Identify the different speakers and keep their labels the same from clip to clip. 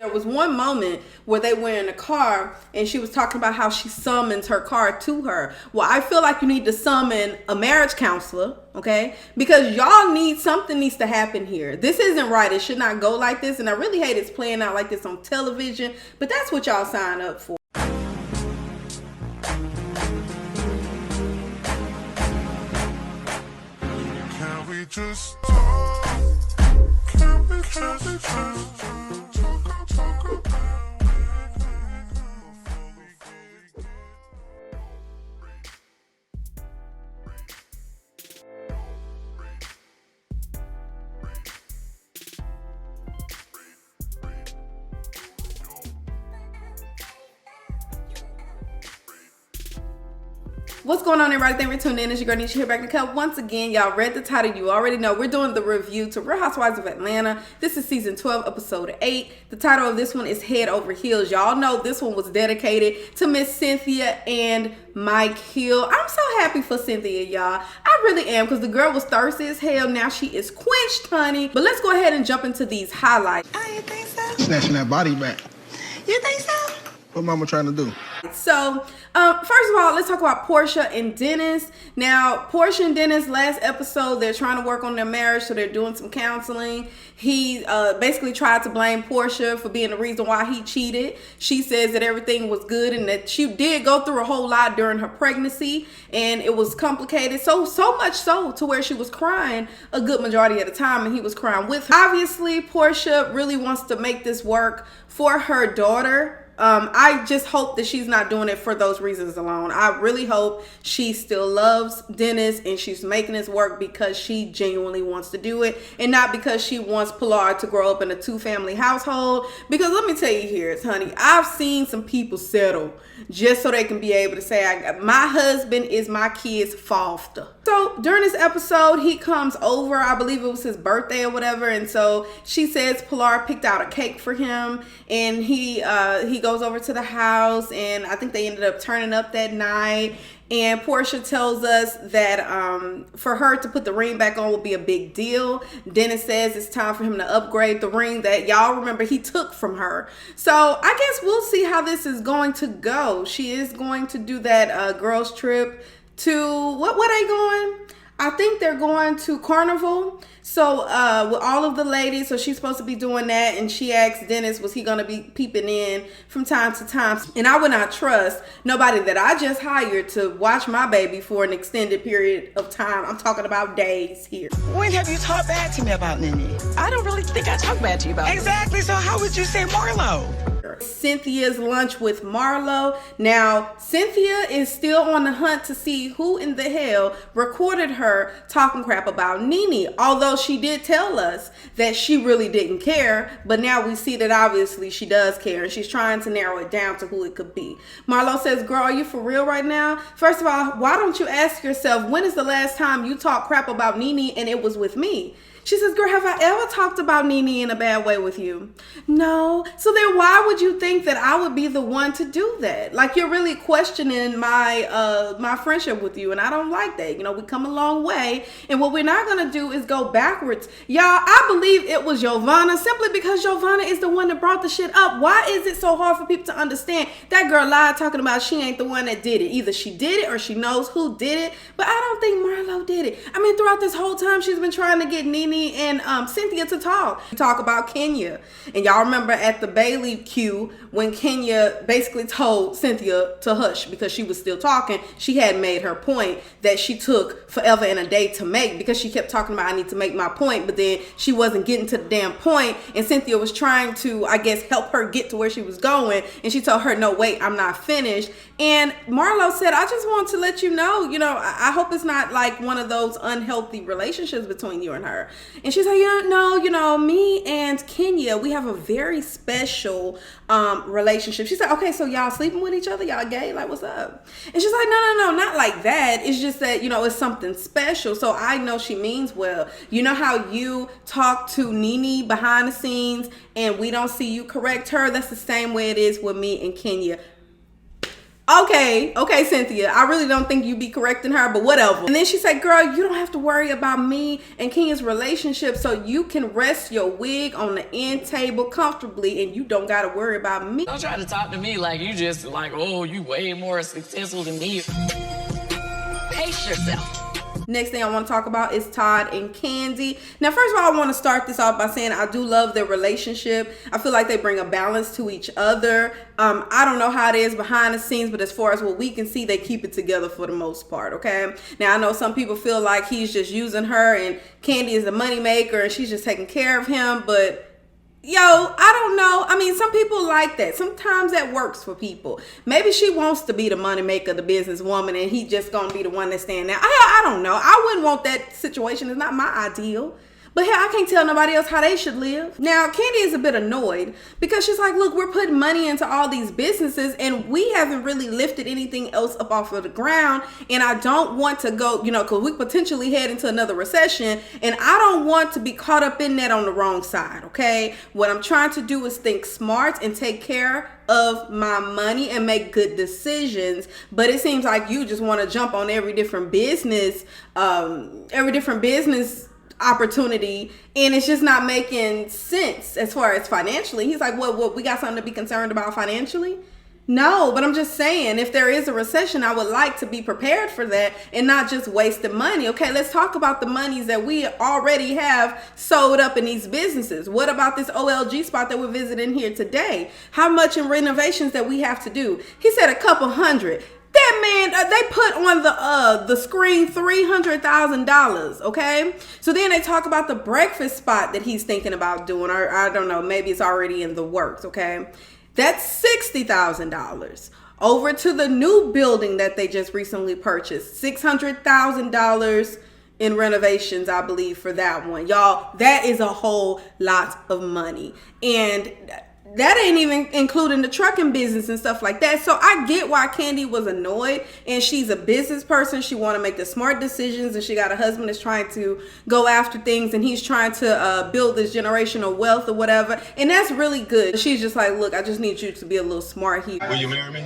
Speaker 1: There was one moment where they were in a car and she was talking about how she summons her car to her. Well, I feel like you need to summon a marriage counselor, okay? Because y'all something needs to happen here. This isn't right. It should not go like this. And I really hate it's playing out like this on television, but that's what y'all sign up for.
Speaker 2: Can we just talk? Can we just talk?
Speaker 1: What's going on, everybody? Thank you for tuning in. It's your girl Nesha here back in the cup once again. Y'all read the title. You already know we're doing the review to Real Housewives of Atlanta. This is season 12, episode 8. The title of this one is Head Over Heels. Y'all know this one was dedicated to Miss Cynthia and Mike Hill. I'm so happy for Cynthia, y'all. I really am, because the girl was thirsty as hell. Now she is quenched, honey. But let's go ahead and jump into these highlights.
Speaker 3: Oh, you think so?
Speaker 4: Snatching that body back.
Speaker 3: You think so?
Speaker 4: What mama trying to do?
Speaker 1: So, first of all, let's talk about Porsha and Dennis. Now, Porsha and Dennis, last episode, they're trying to work on their marriage, so they're doing some counseling. He basically tried to blame Porsha for being the reason why he cheated. She says that everything was good and that she did go through a whole lot during her pregnancy, and it was complicated. So much so to where she was crying a good majority of the time, and he was crying with her. Obviously, Porsha really wants to make this work for her daughter. I just hope that she's not doing it for those reasons alone. I really hope she still loves Dennis and she's making this work because she genuinely wants to do it and not because she wants Pilar to grow up in a 2-family household. Because let me tell you here, honey, I've seen some people settle just so they can be able to say, my husband is my kid's father. So during this episode, he comes over, I believe it was his birthday or whatever, and so she says Pilar picked out a cake for him, and he goes over to the house, and I think they ended up turning up that night. And Porsha tells us that for her to put the ring back on will be a big deal. Dennis says it's time for him to upgrade the ring that y'all remember he took from her. So I guess we'll see how this is going to go. She is going to do that girls trip to, what are they going? I think they're going to Carnival. So with all of the ladies, so she's supposed to be doing that, and she asked Dennis, was he gonna be peeping in from time to time? And I would not trust nobody that I just hired to watch my baby for an extended period of time. I'm talking about days here.
Speaker 3: When have you talked bad to me about NeNe? I don't really think I talked bad to you about Exactly, so how would you say Marlo?
Speaker 1: Cynthia's lunch with Marlo. Now, Cynthia is still on the hunt to see who in the hell recorded her talking crap about NeNe. Although she did tell us that she really didn't care, but now we see that obviously she does care, and she's trying to narrow it down to who it could be. Marlo says, girl, are you for real right now? First of all, why don't you ask yourself, when is the last time you talked crap about NeNe and it was with me? She says, girl, have I ever talked about NeNe in a bad way with you? No. So then why would you think that I would be the one to do that? Like, you're really questioning my friendship with you, and I don't like that. You know, we come a long way, and what we're not going to do is go backwards. Y'all, I believe it was Giovanna, simply because Giovanna is the one that brought the shit up. Why is it so hard for people to understand? That girl lied talking about she ain't the one that did it. Either she did it or she knows who did it, but I don't think Marlo did it. I mean, throughout this whole time, she's been trying to get NeNe and Cynthia to talk about Kenya. And y'all remember at the Bailey Q when Kenya basically told Cynthia to hush because she was still talking. She had made her point that she took forever and a day to make, because she kept talking about, I need to make my point, but then she wasn't getting to the damn point, and Cynthia was trying to, I guess, help her get to where she was going, and she told her, no, wait, I'm not finished. And Marlo said, I just want to let you know, I hope it's not like one of those unhealthy relationships between you and her. And she's like, yeah, no, me and Kenya, we have a very special relationship. She said, okay, so y'all sleeping with each other? Y'all gay? Like, what's up? And she's like, no, not like that. It's just that, it's something special. So I know she means well. You know how you talk to NeNe behind the scenes and we don't see you correct her? That's the same way it is with me and Kenya. Okay, Cynthia, I really don't think you be correcting her, but whatever. And then she said, girl, you don't have to worry about me and Kenya's relationship, so you can rest your wig on the end table comfortably and you don't got to worry about me.
Speaker 5: Don't try to talk to me like you just like, oh, you way more successful than me. Pace yourself.
Speaker 1: Next thing I want to talk about is Todd and Kandi. Now, first of all, I want to start this off by saying I do love their relationship. I feel like they bring a balance to each other. I don't know how it is behind the scenes, but as far as what we can see, they keep it together for the most part, okay? Now, I know some people feel like he's just using her and Kandi is the moneymaker and she's just taking care of him, but yo, I don't know. I mean, some people like that. Sometimes that works for people. Maybe she wants to be the money maker, the businesswoman, and he just gonna be the one that's standing there. I don't know. I wouldn't want that situation. It's not my ideal. But hell, I can't tell nobody else how they should live. Now, Kandi is a bit annoyed because she's like, look, we're putting money into all these businesses and we haven't really lifted anything else up off of the ground. And I don't want to go, because we potentially head into another recession. And I don't want to be caught up in that on the wrong side, okay? What I'm trying to do is think smart and take care of my money and make good decisions. But it seems like you just want to jump on every different business opportunity, and it's just not making sense as far as financially. He's like, what, we got something to be concerned about financially? No, but I'm just saying, if there is a recession, I would like to be prepared for that and not just wasting money. Okay, let's talk about the monies that we already have sold up in these businesses. What about this OLG spot that we're visiting here today? How much in renovations that we have to do? He said a couple hundred. That man, they put on the screen $300,000, okay? So then they talk about the breakfast spot that he's thinking about doing, or I don't know, maybe it's already in the works, okay? That's $60,000. Over to the new building that they just recently purchased, $600,000 in renovations, I believe, for that one. Y'all, that is a whole lot of money. And that ain't even including the trucking business and stuff like that. So I get why Kandi was annoyed, and she's a business person. She want to make the smart decisions, and she got a husband that's trying to go after things, and he's trying to build this generational wealth or whatever. And that's really good. She's just like, look, I just need you to be a little smart here.
Speaker 2: Will you marry me?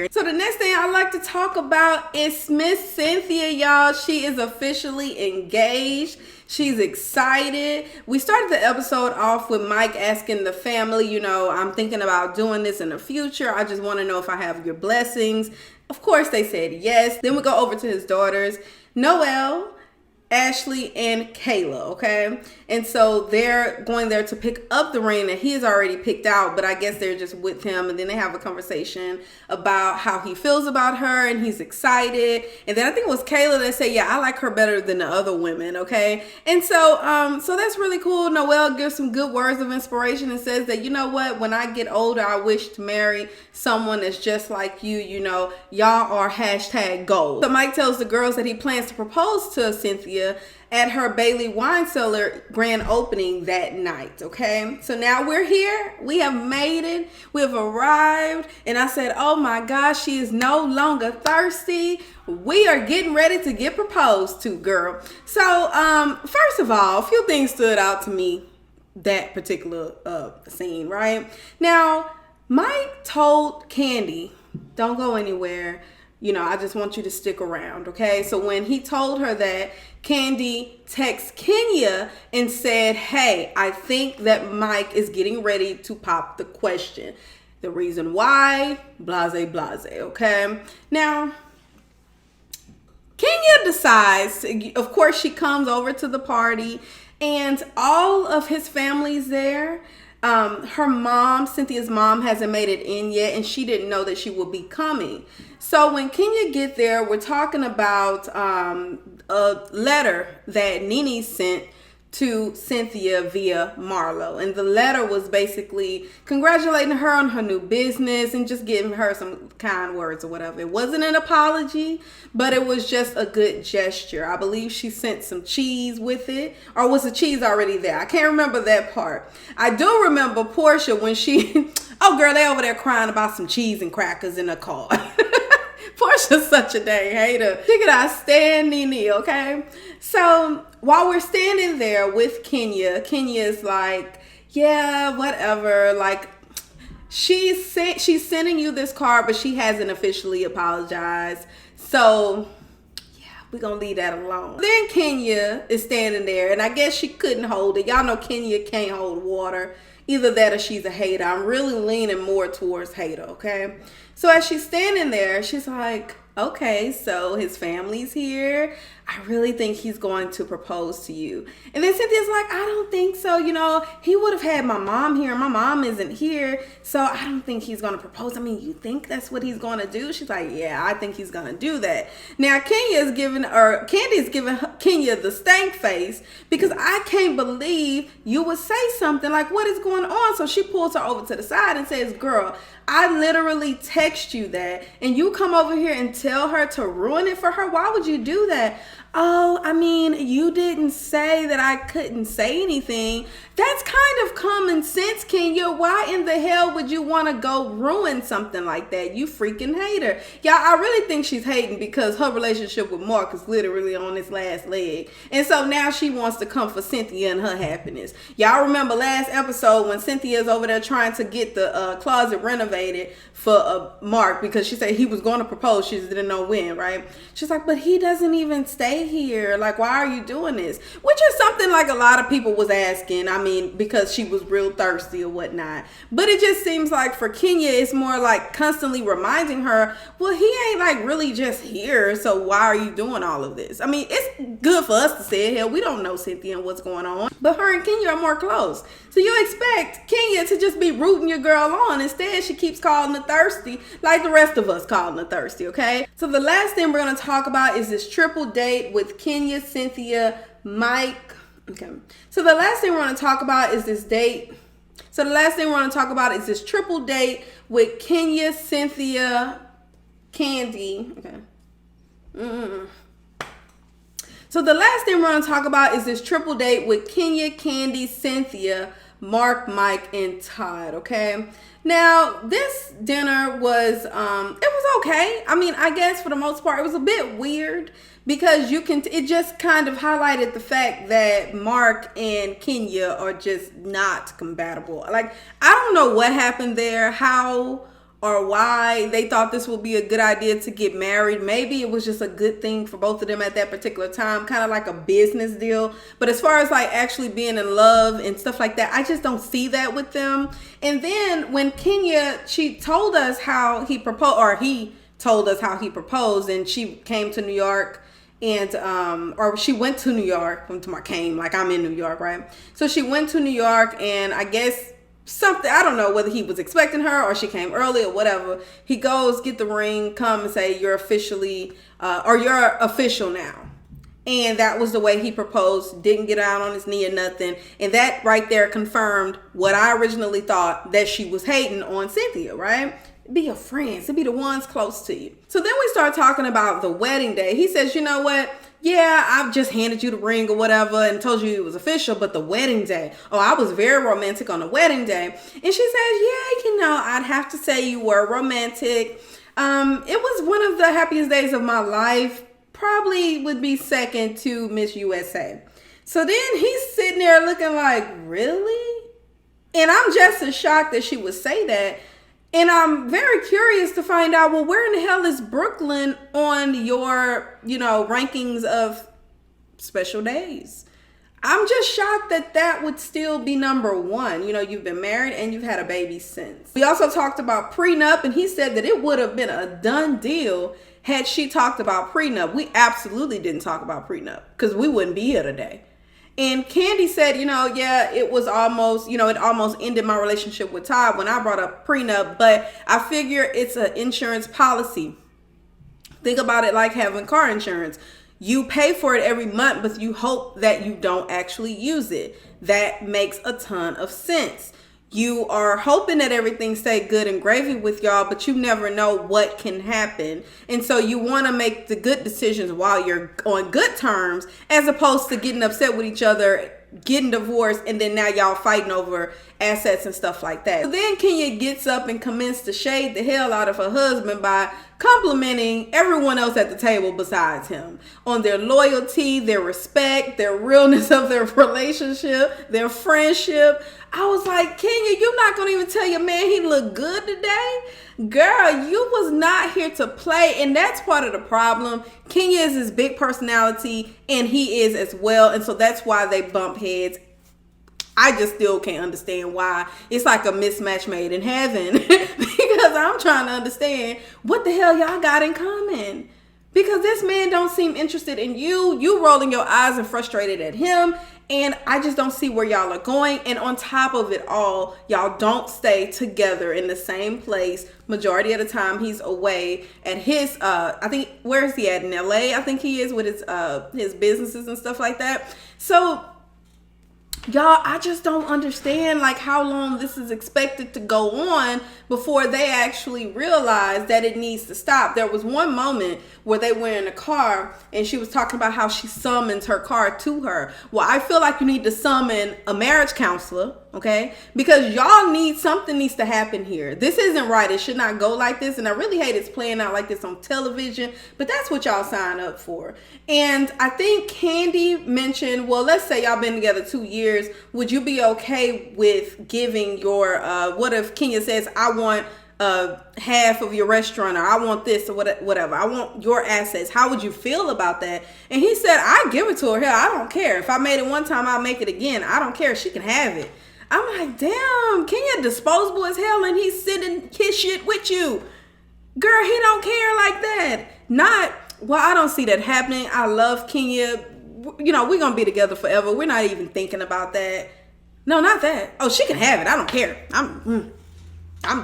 Speaker 1: So the next thing I like to talk about is Miss Cynthia, y'all. She is officially engaged. She's excited. We started the episode off with Mike asking the family, I'm thinking about doing this in the future. I just want to know if I have your blessings. Of course, they said yes. Then we go over to his daughters, Noelle, Ashley, and Kayla, okay? And so they're going there to pick up the ring that he's already picked out, but I guess they're just with him, and then they have a conversation about how he feels about her, and he's excited. And then I think it was Kayla that said, yeah, I like her better than the other women, okay? And so that's really cool. Noelle gives some good words of inspiration and says that, you know what, when I get older, I wish to marry someone that's just like you. Y'all are # goals. So Mike tells the girls that he plans to propose to Cynthia at her Bailey Wine Cellar grand opening that night, okay? So now we're here. We have made it. We have arrived. And I said, oh my gosh, she is no longer thirsty. We are getting ready to get proposed to, girl. So first of all, a few things stood out to me that particular scene, right? Now, Mike told Kandi, don't go anywhere. I just want you to stick around, okay? So when he told her that, Kandi texted Kenya and said, hey, I think that Mike is getting ready to pop the question. The reason why, blase, okay? Now, Kenya decides, of course, she comes over to the party, and all of his family's there. Her mom, Cynthia's mom, hasn't made it in yet, and she didn't know that she would be coming. So when Kenya get there, we're talking about a letter that NeNe sent to Cynthia via Marlo. And the letter was basically congratulating her on her new business and just giving her some kind words or whatever. It wasn't an apology, but it was just a good gesture. I believe she sent some cheese with it, or was the cheese already there? I can't remember that part. I do remember Porsha when she, oh girl, they over there crying about some cheese and crackers in a car. Porsha's such a dang hater. She could I stand NeNe, okay? So while we're standing there with Kenya, Kenya's like, yeah, whatever. Like, she's sending you this card, but she hasn't officially apologized. So we're gonna leave that alone. Then Kenya is standing there, and I guess she couldn't hold it. Y'all know Kenya can't hold water. Either that or she's a hater. I'm really leaning more towards hater, okay? So as she's standing there, she's like, okay, so his family's here. I really think he's going to propose to you. And then Cynthia's like, I don't think so. You know, he would have had my mom here. My mom isn't here. So I don't think he's going to propose. I mean, you think that's what he's going to do? She's like, yeah, I think he's going to do that. Now, Kandi's giving Kenya the stank face because I can't believe you would say something like, what is going on? So she pulls her over to the side and says, girl, I literally text you that and you come over here and tell her to ruin it for her. Why would you do that? Oh, I mean, you didn't say that I couldn't say anything. That's kind of common sense, Kenya. Why in the hell would you want to go ruin something like that? You freaking hater. Y'all, I really think she's hating because her relationship with Mark is literally on its last leg. And so now she wants to come for Cynthia and her happiness. Y'all remember last episode when Cynthia's over there trying to get the closet renovated for Mark because she said he was going to propose. She just didn't know when, right? She's like, but he doesn't even stay here. Like, why are you doing this? Which is something like a lot of people was asking. I mean, because she was real thirsty or whatnot. But it just seems like for Kenya, it's more like constantly reminding her, well, he ain't like really just here. So why are you doing all of this? I mean, it's good for us to say it. Hell, we don't know Cynthia and what's going on. But her and Kenya are more close. So you expect Kenya to just be rooting your girl on. Instead, she keeps calling her thirsty like the rest of us calling her thirsty, okay? So the last thing we're going to talk about is this triple date with Kenya, Cynthia, Mike. Okay. So the last thing we're going to talk about is this date. So the last thing we're going to talk about is this triple date with Kenya, Cynthia, Kandi. Okay. So the last thing we're going to talk about is this triple date with Kenya, Kandi, Cynthia, Mark, Mike, and Todd, okay? Now, this dinner was, it was okay. I mean, I guess for the most part, it was a bit weird because it just kind of highlighted the fact that Mark and Kenya are just not compatible. Like, I don't know what happened there, how or why they thought this would be a good idea to get married. Maybe it was just a good thing for both of them at that particular time, kind of like a business deal. But as far as like actually being in love and stuff like that, I just don't see that with them. And then when Kenya, she told us how he proposed, or he told us how he proposed, and she came to New York and or she went to New York. Came, like I'm in New York, right? So she went to New York, and I guess something, I don't know whether he was expecting her or she came early or whatever. He goes, get the ring, come and say you're officially or you're official now. And that was the way he proposed. Didn't get out on his knee or nothing. And that right there confirmed what I originally thought, that she was hating on Cynthia, right? Be your friends, to be the ones close to you. So then we start talking about the wedding day. He says, you know what? Yeah, I've just handed you the ring or whatever and told you it was official, but the wedding day, oh, I was very romantic on the wedding day. And she says, yeah, you know, I'd have to say you were romantic. It was one of the happiest days of my life. Probably would be second to Miss USA. So then he's sitting there looking like, really? And I'm just as shocked that she would say that. And I'm very curious to find out, well, where in the hell is Brooklyn on your, rankings of special days? I'm just shocked that that would still be number one. You've been married and you've had a baby since. We also talked about prenup, and he said that it would have been a done deal had she talked about prenup. We absolutely didn't talk about prenup because we wouldn't be here today. And Kandi said, yeah, it was almost, it almost ended my relationship with Todd when I brought up prenup, but I figure it's an insurance policy. Think about it like having car insurance. You pay for it every month, but you hope that you don't actually use it. That makes a ton of sense. You are hoping that everything stay good and gravy with y'all, but you never know what can happen. And so you want to make the good decisions while you're on good terms, as opposed to getting upset with each other getting divorced, and then now y'all fighting over assets and stuff like that. So then Kenya gets up and commences to shade the hell out of her husband by complimenting everyone else at the table besides him on their loyalty, their respect, their realness of their relationship, their friendship. I was like, Kenya, you're not gonna even tell your man he looked good today? Girl, you was not here to play, and that's part of the problem. Kenya is his big personality, and he is as well, and so that's why they bump heads. I just still can't understand why. It's like a mismatch made in heaven because I'm trying to understand what the hell y'all got in common. Because this man don't seem interested in you. You rolling your eyes and frustrated at him. And I just don't see where y'all are going. And on top of it all, y'all don't stay together in the same place. Majority of the time he's away at his, I think, where is he at? In LA, I think he is with his businesses and stuff like that. So y'all, I just don't understand like how long this is expected to go on before they actually realize that it needs to stop. There was one moment where they were in a car and she was talking about how she summons her car to her. Well, I feel like you need to summon a marriage counselor, okay? Because y'all something needs to happen here. This isn't right. It should not go like this. And I really hate it's playing out like this on television, but that's what y'all sign up for. And I think Kandi mentioned, well, let's say y'all been together 2 years. Would you be okay with giving your, what if Kenya says, I want half of your restaurant, or I want this, or whatever. I want your assets. How would you feel about that? And he said, I give it to her. Hell, I don't care. If I made it one time, I'll make it again. I don't care. She can have it. I'm like, damn, Kenya disposable as hell, and he's sitting his shit with you. Girl, he don't care like that. I don't see that happening. I love Kenya. You know, we're going to be together forever. We're not even thinking about that. No, not that. Oh, she can have it. I don't care. I'm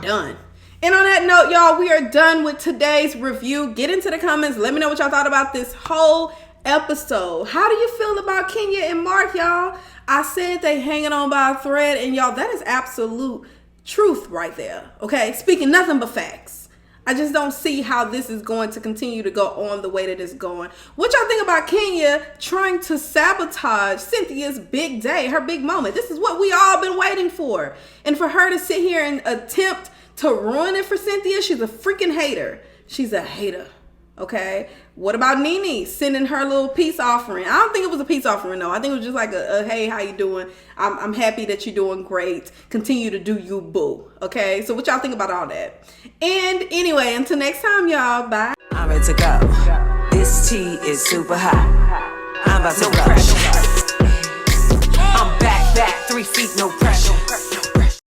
Speaker 1: done. And on that note, y'all, we are done with today's review. Get into the comments. Let me know what y'all thought about this whole episode. How do you feel about Kenya and Mark, y'all? I said they hanging on by a thread, and y'all, that is absolute truth right there. Okay, speaking nothing but facts. I just don't see how this is going to continue to go on the way that it's going. What y'all think about Kenya trying to sabotage Cynthia's big day, her big moment? This is what we all been waiting for. And for her to sit here and attempt to ruin it for Cynthia, she's a freaking hater. She's a hater. Okay. What about NeNe sending her little peace offering? I don't think it was a peace offering though. I think it was just like a hey, how you doing? I'm happy that you're doing great. Continue to do you, boo. Okay. So what y'all think about all that? And anyway, until next time, y'all. Bye.
Speaker 3: I'm ready to go. This tea is super hot. I'm about to rush. I'm back, 3 feet, no pressure.